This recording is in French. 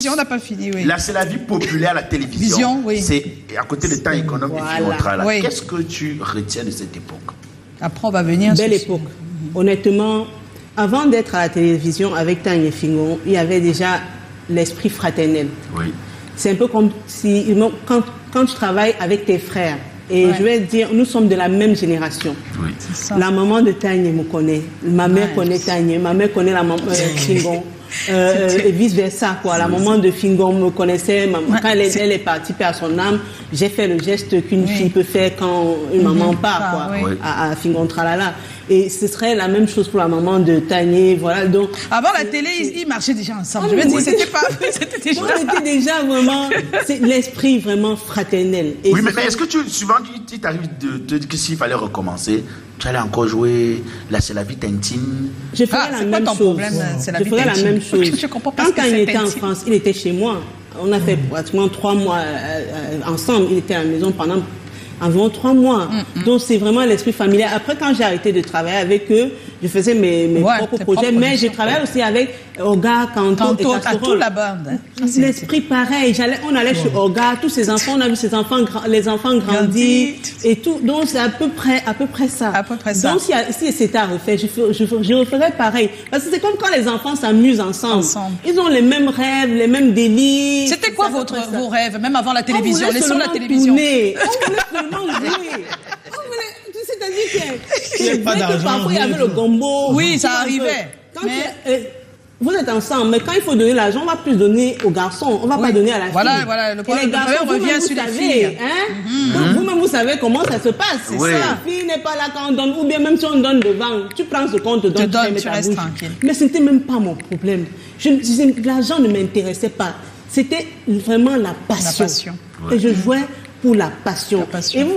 on n'a pas fini, oui. Là, c'est la vie populaire à la télévision. Vision, oui. C'est à côté de temps économe et Fingontrala. Oui. Qu'est-ce que tu retiens de cette époque? Après, on va venir... Belle époque. Honnêtement, avant d'être à la télévision avec Tanya Fingon, il y avait déjà l'esprit fraternel. Oui. C'est un peu comme si, quand tu travailles avec tes frères, et je vais dire, nous sommes de la même génération. Oui. La maman de Tanya me connaît, ma mère connaît Tanya, ma mère connaît la maman Fingon. Et vice versa quoi. La maman de Fingon me connaissait. Quand elle est partie à son âme, j'ai fait le geste qu'une fille peut faire quand une maman part quoi, à Fingon Tralala. Et ce serait la même chose pour la maman de Tanya. Voilà, donc avant la télé, ils marchaient déjà ensemble. Je veux dire, c'était pas. C'était déjà. On était déjà vraiment. C'est l'esprit vraiment fraternel. Et oui, mais est-ce que souvent tu t'arrives de te dire que s'il fallait recommencer, tu allais encore jouer, là c'est la vie intime. Je ferais la même chose. Je ferais la même chose. Quand il était en France, il était chez moi. On a fait pratiquement 3 mois ensemble. Il était à la maison pendant environ 3 mois. Donc c'est vraiment l'esprit familial. Après, quand j'ai arrêté de travailler avec eux, je faisais mes propres projets, mais je travaillais aussi avec Olga, Kanto et Casserole. Toute la bande. L'esprit pareil. On allait chez Olga, tous ses enfants, on a vu ses enfants, les enfants grandir et tout. Donc c'est à peu près ça. À peu près ça. Donc si c'était à refaire, je referais pareil. Parce que c'est comme quand les enfants s'amusent ensemble. Ils ont les mêmes rêves, les mêmes délires. C'était quoi vos rêves, même avant la télévision? Les sons de la télévision. On voulait seulement jouer. C'est-à-dire que parfois il y avait le gombo. Oui, ça arrivait. Vous êtes ensemble, mais quand il faut donner l'argent, on va plus donner aux garçons, on va pas donner à la fille. Voilà, le problème revient sur les filles. Vous-même, vous savez comment ça se passe. C'est ça. La fille n'est pas là quand on donne, ou bien même si on donne devant, tu prends ce qu'on te donne, tu restes tranquille. Mais ce n'était même pas mon problème. L'argent ne m'intéressait pas. C'était vraiment la passion. Et je jouais pour la passion. Et vous